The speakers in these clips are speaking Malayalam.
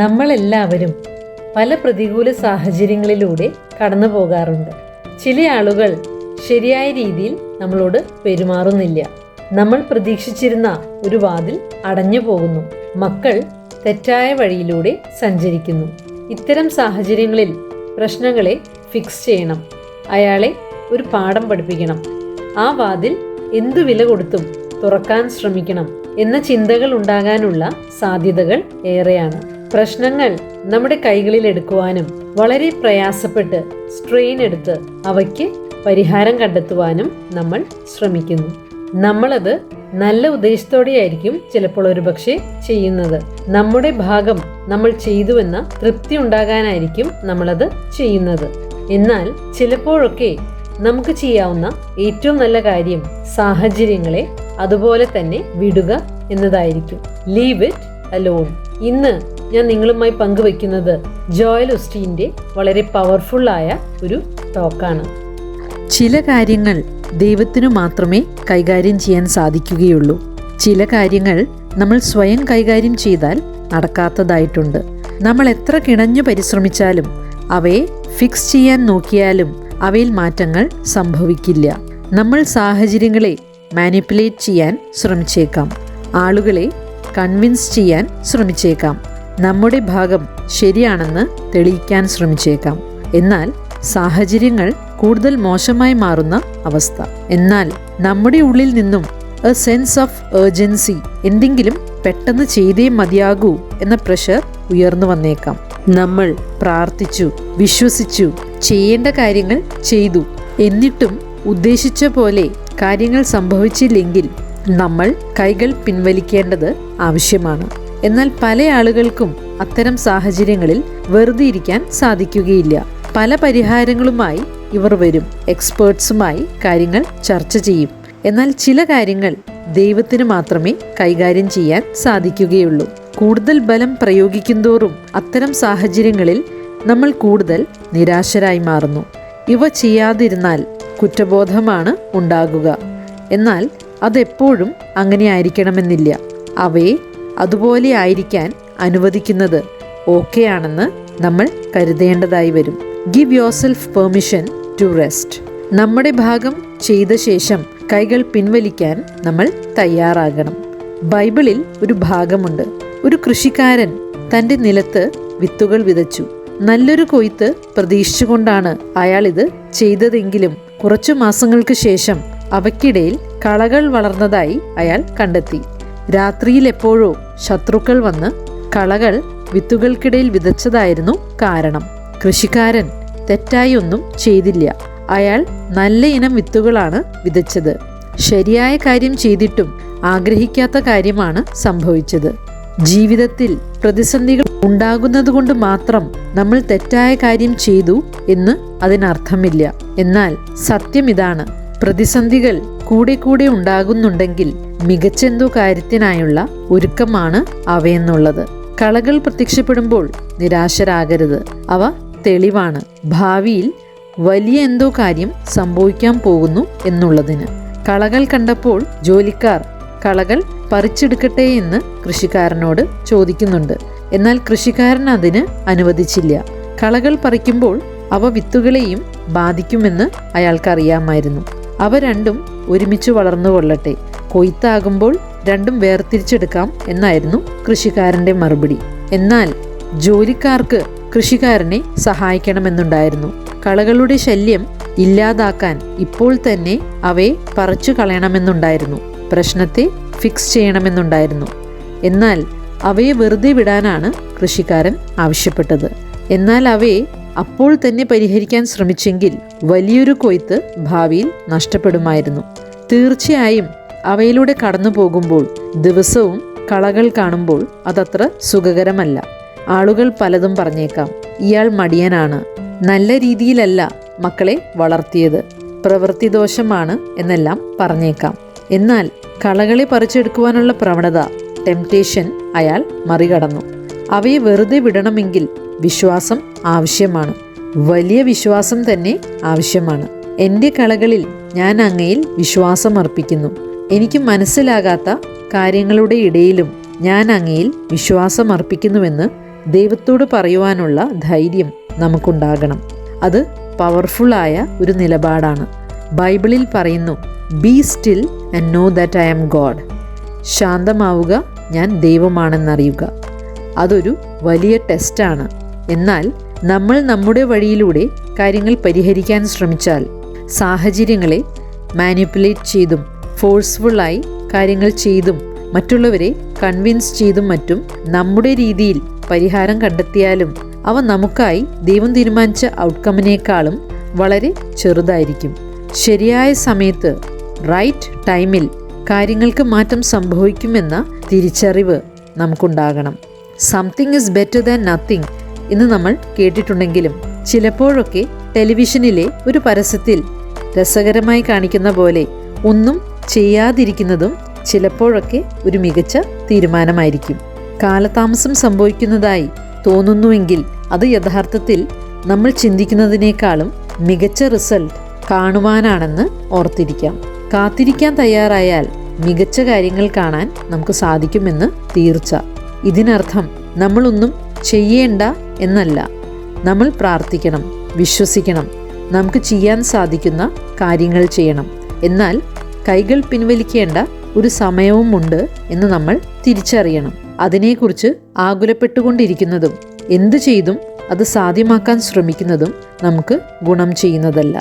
നമ്മളെല്ലാവരും പല പ്രതികൂല സാഹചര്യങ്ങളിലൂടെ കടന്നു പോകാറുണ്ട്. ചില ആളുകൾ ശരിയായ രീതിയിൽ നമ്മളോട് പെരുമാറുന്നില്ല. നമ്മൾ പ്രതീക്ഷിച്ചിരുന്ന ഒരു വാതിൽ അടഞ്ഞു പോകുന്നു. മക്കൾ തെറ്റായ വഴിയിലൂടെ സഞ്ചരിക്കുന്നു. ഇത്തരം സാഹചര്യങ്ങളിൽ പ്രശ്നങ്ങളെ ഫിക്സ് ചെയ്യണം. അയാളെ ഒരു പാഠം പഠിപ്പിക്കണം. ആ വാതിൽ എന്തു വില കൊടുത്തും തുറക്കാൻ ശ്രമിക്കണം എന്ന ചിന്തകൾ ഉണ്ടാകാനുള്ള സാധ്യതകൾ ഏറെയാണ്. പ്രശ്നങ്ങൾ നമ്മുടെ കൈകളിൽ എടുക്കുവാനും വളരെ പ്രയാസപ്പെട്ട് സ്ട്രെയിൻ എടുത്ത് അവയ്ക്ക് പരിഹാരം കണ്ടെത്തുവാനും നമ്മൾ ശ്രമിക്കുന്നു. നമ്മളത് നല്ല ഉദ്ദേശത്തോടെയായിരിക്കും ചിലപ്പോൾ ഒരുപക്ഷെ ചെയ്യുന്നത്. നമ്മുടെ ഭാഗം നമ്മൾ ചെയ്തുവെന്ന തൃപ്തി ഉണ്ടാകാനായിരിക്കും നമ്മളത് ചെയ്യുന്നത്. എന്നാൽ ചിലപ്പോഴൊക്കെ നമുക്ക് ചെയ്യാവുന്ന ഏറ്റവും നല്ല കാര്യം സാഹചര്യങ്ങളെ അതുപോലെ തന്നെ വിടുക എന്നതായിരിക്കും. Leave it alone. ഇന്ന് ഞാൻ നിങ്ങളുമായി പങ്കുവെക്കുന്നത് ജോയൽ ഒസ്റ്റീൻ്റെ വളരെ പവർഫുള്ളായ ഒരു ടോക്കാണ്. ചില കാര്യങ്ങൾ ദൈവത്തിനു മാത്രമേ കൈകാര്യം ചെയ്യാൻ സാധിക്കുകയുള്ളൂ. ചില കാര്യങ്ങൾ നമ്മൾ സ്വയം കൈകാര്യം ചെയ്താൽ നടക്കാത്തതായിട്ടുണ്ട്. നമ്മൾ എത്ര കിണഞ്ഞു പരിശ്രമിച്ചാലും അവയെ ഫിക്സ് ചെയ്യാൻ നോക്കിയാലും അവയിൽ മാറ്റങ്ങൾ സംഭവിക്കില്ല. നമ്മൾ സാഹചര്യങ്ങളെ മാനിപ്പുലേറ്റ് ചെയ്യാൻ ശ്രമിച്ചേക്കാം. ആളുകളെ കൺവിൻസ് ചെയ്യാൻ ശ്രമിച്ചേക്കാം. നമ്മുടെ ഭാഗം ശരിയാണെന്ന് തെളിയിക്കാൻ ശ്രമിച്ചേക്കാം. എന്നാൽ സാഹചര്യങ്ങൾ കൂടുതൽ മോശമായി മാറുന്ന അവസ്ഥ. എന്നാൽ നമ്മുടെ ഉള്ളിൽ നിന്നും എ സെൻസ് ഓഫ് ഏർജൻസി, എന്തെങ്കിലും പെട്ടെന്ന് ചെയ്തേ മതിയാകൂ എന്ന പ്രഷർ ഉയർന്നു വന്നേക്കാം. നമ്മൾ പ്രാർത്ഥിച്ചു, വിശ്വസിച്ചു, ചെയ്യേണ്ട കാര്യങ്ങൾ ചെയ്തു. എന്നിട്ടും ഉദ്ദേശിച്ച പോലെ കാര്യങ്ങൾ സംഭവിച്ചില്ലെങ്കിൽ നമ്മൾ കൈകൾ പിൻവലിക്കേണ്ടത് ആവശ്യമാണ്. എന്നാൽ പല ആളുകൾക്കും അത്തരം സാഹചര്യങ്ങളിൽ വെറുതെ ഇരിക്കാൻ സാധിക്കുകയില്ല. പല പരിഹാരങ്ങളുമായി ഇവർ വരും. എക്സ്പേർട്സുമായി കാര്യങ്ങൾ ചർച്ച ചെയ്യും. എന്നാൽ ചില കാര്യങ്ങൾ ദൈവത്തിന് മാത്രമേ കൈകാര്യം ചെയ്യാൻ സാധിക്കുകയുള്ളൂ. കൂടുതൽ ബലം പ്രയോഗിക്കുന്തോറും അത്തരം സാഹചര്യങ്ങളിൽ നമ്മൾ കൂടുതൽ നിരാശരായി മാറുന്നു. ഇവ ചെയ്യാതിരുന്നാൽ കുറ്റബോധമാണ് ഉണ്ടാകുക. എന്നാൽ അതെപ്പോഴും അങ്ങനെ ആയിരിക്കണമെന്നില്ല. അവയെ അതുപോലെ ആയിരിക്കാൻ അനുവദിക്കുന്നത് ഓക്കെ ആണെന്ന് നമ്മൾ കരുതേണ്ടതായി വരും. Give yourself permission to rest. നമ്മുടെ ഭാഗം ചെയ്ത ശേഷം കൈകൾ പിൻവലിക്കാൻ നമ്മൾ തയ്യാറാകണം. ബൈബിളിൽ ഒരു ഭാഗമുണ്ട്. ഒരു കൃഷിക്കാരൻ തൻ്റെ നിലത്ത് വിത്തുകൾ വിതച്ചു. നല്ലൊരു കൊയ്ത്ത് പ്രതീക്ഷിച്ചുകൊണ്ടാണ് അയാൾ ഇത് ചെയ്തതെങ്കിലും കുറച്ചു മാസങ്ങൾക്ക് ശേഷം അവയ്ക്കിടയിൽ കളകൾ വളർന്നതായി അയാൾ കണ്ടെത്തി. രാത്രിയിൽ എപ്പോഴോ ശത്രുക്കൾ വന്ന് കളകൾ വിത്തുകൾക്കിടയിൽ വിതച്ചതായിരുന്നു കാരണം. കൃഷിക്കാരൻ തെറ്റായി ഒന്നും ചെയ്തില്ല. അയാൾ നല്ല ഇനം വിത്തുകളാണ് വിതച്ചത്. ശരിയായ കാര്യം ചെയ്തിട്ടും ആഗ്രഹിക്കാത്ത കാര്യമാണ് സംഭവിച്ചത്. ജീവിതത്തിൽ പ്രതിസന്ധികൾ ഉണ്ടാകുന്നത് മാത്രം നമ്മൾ തെറ്റായ കാര്യം ചെയ്തു എന്ന് അതിനർത്ഥമില്ല. എന്നാൽ സത്യം ഇതാണ്: പ്രതിസന്ധികൾ കൂടെ കൂടെ ഉണ്ടാകുന്നുണ്ടെങ്കിൽ മികച്ചെന്തോ കാര്യത്തിനായുള്ള ഒരുക്കമാണ് അവയെന്നുള്ളത്. കളകൾ പ്രത്യക്ഷപ്പെടുമ്പോൾ നിരാശരാകരുത്. അവ തെളിവാണ് ഭാവിയിൽ വലിയ എന്തോ കാര്യം സംഭവിക്കാൻ പോകുന്നു എന്നുള്ളതിന്. കളകൾ കണ്ടപ്പോൾ ജോലിക്കാർ കളകൾ പറിച്ചെടുക്കട്ടെ എന്ന് കൃഷിക്കാരനോട് ചോദിക്കുന്നുണ്ട്. എന്നാൽ കൃഷിക്കാരൻ അതിന് അനുവദിച്ചില്ല. കളകൾ പറിക്കുമ്പോൾ അവ വിത്തുകളെയും ബാധിക്കുമെന്ന് അയാൾക്കറിയാമായിരുന്നു. അവ രണ്ടും ഒരുമിച്ച് വളർന്നുകൊള്ളട്ടെ, കൊയ്ത്താകുമ്പോൾ രണ്ടും വേർതിരിച്ചെടുക്കാം എന്നായിരുന്നു കൃഷിക്കാരൻ്റെ മറുപടി. എന്നാൽ ജോലിക്കാർക്ക് കൃഷിക്കാരനെ സഹായിക്കണമെന്നുണ്ടായിരുന്നു. കളകളുടെ ശല്യം ഇല്ലാതാക്കാൻ ഇപ്പോൾ തന്നെ അവയെ പറിച്ചു കളയണമെന്നുണ്ടായിരുന്നു. പ്രശ്നത്തെ ഫിക്സ് ചെയ്യണമെന്നുണ്ടായിരുന്നു. എന്നാൽ അവയെ വെറുതെ വിടാനാണ് കൃഷിക്കാരൻ ആവശ്യപ്പെട്ടത്. എന്നാൽ അവയെ അപ്പോൾ തന്നെ പരിഹരിക്കാൻ ശ്രമിച്ചെങ്കിൽ വലിയൊരു കൊയ്ത്ത് ഭാവിയിൽ നഷ്ടപ്പെടുമായിരുന്നു. തീർച്ചയായും അവയിലൂടെ കടന്നു പോകുമ്പോൾ ദിവസവും കളകൾ കാണുമ്പോൾ അതത്ര സുഖകരമല്ല. ആളുകൾ പലതും പറഞ്ഞേക്കാം. ഇയാൾ മടിയനാണ്, നല്ല രീതിയിലല്ല മക്കളെ വളർത്തിയത്, പ്രവൃത്തിദോഷമാണ് എന്നെല്ലാം പറഞ്ഞേക്കാം. എന്നാൽ കളകളെ പറിച്ചെടുക്കുവാനുള്ള പ്രവണത, ടെംപ്റ്റേഷൻ അയാൾ മറികടന്നു. അവയെ വെറുതെ വിടണമെങ്കിൽ വിശ്വാസം ആവശ്യമാണ്. വലിയ വിശ്വാസം തന്നെ ആവശ്യമാണ്. എൻ്റെ കളകളിൽ ഞാൻ അങ്ങയിൽ വിശ്വാസം അർപ്പിക്കുന്നു. എനിക്ക് മനസ്സിലാകാത്ത കാര്യങ്ങളുടെ ഇടയിലും ഞാൻ അങ്ങയിൽ വിശ്വാസം അർപ്പിക്കുന്നുവെന്ന് ദൈവത്തോട് പറയുവാനുള്ള ധൈര്യം നമുക്കുണ്ടാകണം. അത് പവർഫുള്ളായ ഒരു നിലപാടാണ്. ബൈബിളിൽ പറയുന്നു, be still and know that I am God. ശാന്തമാവുക, ഞാൻ ദൈവമാണെന്നറിയുക. അതൊരു വലിയ ടെസ്റ്റാണ്. എന്നാൽ നമ്മൾ നമ്മുടെ വഴിയിലൂടെ കാര്യങ്ങൾ പരിഹരിക്കാൻ ശ്രമിച്ചാൽ, സാഹചര്യങ്ങളെ മാനിപ്പുലേറ്റ് ചെയ്തും ഫോഴ്സ്ഫുള്ളായി കാര്യങ്ങൾ ചെയ്തും മറ്റുള്ളവരെ കൺവിൻസ് ചെയ്തും മറ്റും നമ്മുടെ രീതിയിൽ പരിഹാരം കണ്ടെത്തിയാലും അവ നമുക്കായി ദൈവം തീരുമാനിച്ച ഔട്ട്കമ്മിനേക്കാളും വളരെ ചെറുതായിരിക്കും. ശരിയായ സമയത്ത് റൈറ്റ് ടൈമിൽ കാര്യങ്ങൾക്ക് മാറ്റം സംഭവിക്കുമെന്ന തിരിച്ചറിവ് നമുക്കുണ്ടാകണം. Something is better than nothing എന്ന് നമ്മൾ കേട്ടിട്ടുണ്ടെങ്കിലും ചിലപ്പോഴൊക്കെ ടെലിവിഷനിലെ ഒരു പരസ്യത്തിൽ രസകരമായി കാണിക്കുന്ന പോലെ ഒന്നും ചെയ്യാതിരിക്കുന്നതും ചിലപ്പോഴൊക്കെ ഒരു മികച്ച തീരുമാനമായിരിക്കും. കാലതാമസം സംഭവിക്കുന്നതായി തോന്നുന്നുവെങ്കിൽ അത് യഥാർത്ഥത്തിൽ നമ്മൾ ചിന്തിക്കുന്നതിനേക്കാളും മികച്ച റിസൾട്ട് കാണുവാനാണെന്ന് ഓർത്തിരിക്കാം. കാത്തിരിക്കാൻ തയ്യാറായാൽ മികച്ച കാര്യങ്ങൾ കാണാൻ നമുക്ക് സാധിക്കുമെന്ന് തീർച്ച. ഇതിനർത്ഥം നമ്മളൊന്നും ചെയ്യേണ്ട എന്നല്ല. നമ്മൾ പ്രാർത്ഥിക്കണം, വിശ്വസിക്കണം, നമുക്ക് ചെയ്യാൻ സാധിക്കുന്ന കാര്യങ്ങൾ ചെയ്യണം. എന്നാൽ കൈകൾ പിൻവലിക്കേണ്ട ഒരു സമയവുമുണ്ട് എന്ന് നമ്മൾ തിരിച്ചറിയണം. അതിനെക്കുറിച്ച് ആകുലപ്പെട്ടുകൊണ്ടിരിക്കുന്നതും എന്തു ചെയ്തും അത് സാധ്യമാക്കാൻ ശ്രമിക്കുന്നതും നമുക്ക് ഗുണം ചെയ്യുന്നതല്ല.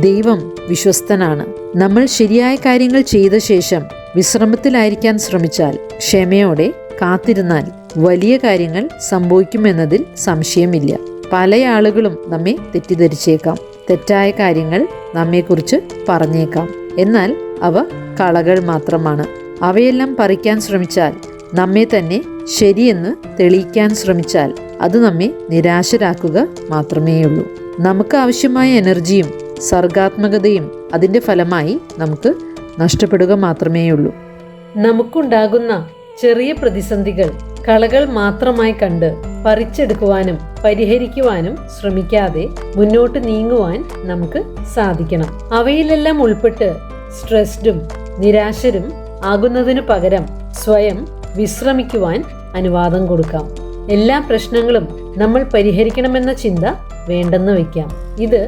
ദൈവം വിശ്വസ്തനാണ്. നമ്മൾ ശരിയായ കാര്യങ്ങൾ ചെയ്ത ശേഷം വിശ്രമത്തിലായിരിക്കാൻ ശ്രമിച്ചാൽ, ക്ഷമയോടെ കാത്തിരുന്നാൽ വലിയ കാര്യങ്ങൾ സംഭവിക്കുമെന്നതിൽ സംശയമില്ല. പല ആളുകളും നമ്മെ തെറ്റിദ്ധരിച്ചേക്കാം, തെറ്റായ കാര്യങ്ങൾ നമ്മെക്കുറിച്ച് പറഞ്ഞേക്കാം. എന്നാൽ അവ കളകൾ മാത്രമാണ്. അവയെല്ലാം പറിക്കാൻ ശ്രമിച്ചാൽ, നമ്മെ തന്നെ ശരിയെന്ന് തെളിയിക്കാൻ ശ്രമിച്ചാൽ അത് നമ്മെ നിരാശരാക്കുക മാത്രമേയുള്ളൂ. നമുക്ക് ആവശ്യമായ എനർജിയും സർഗാത്മകതയും അതിൻ്റെ ഫലമായി നമുക്ക് നഷ്ടപ്പെടുക മാത്രമേയുള്ളൂ. നമുക്കുണ്ടാകുന്ന ചെറിയ പ്രതിസന്ധികൾ കളകൾ മാത്രമായി കണ്ട് പറിച്ചെടുക്കുവാനും പരിഹരിക്കുവാനും ശ്രമിക്കാതെ മുന്നോട്ട് നീങ്ങുവാൻ നമുക്ക് സാധിക്കണം. അവയിലെല്ലാം ഉൾപ്പെട്ട് സ്ട്രെസ്ഡും നിരാശരും ആകുന്നതിനു പകരം സ്വയം വിശ്രമിക്കുവാൻ അനുവാദം കൊടുക്കാം. എല്ലാ പ്രശ്നങ്ങളും നമ്മൾ പരിഹരിക്കണമെന്ന ചിന്ത വേണ്ടെന്ന് വയ്ക്കാം. ഇത്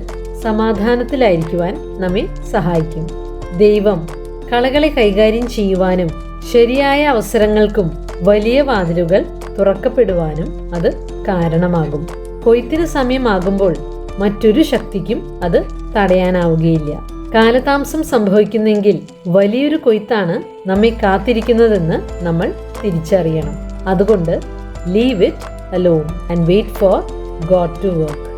സമാധാനത്തിലായിരിക്കുവാൻ നമ്മെ സഹായിക്കും. ദൈവം കളകളെ കൈകാര്യം ചെയ്യുവാനും ശരിയായ അവസരങ്ങൾക്കും വലിയ വാതിലുകൾ തുറക്കപ്പെടുവാനും അത് കാരണമാകും. കൊയ്ത്തിന് സമയമാകുമ്പോൾ മറ്റൊരു ശക്തിക്കും അത് തടയാനാവുകയില്ല. കാലതാമസം സംഭവിക്കുന്നെങ്കിൽ വലിയൊരു കൊയ്ത്താണ് നമ്മെ കാത്തിരിക്കുന്നതെന്ന് നമ്മൾ തിരിച്ചറിയണം. അതുകൊണ്ട് leave it alone and wait for God to work.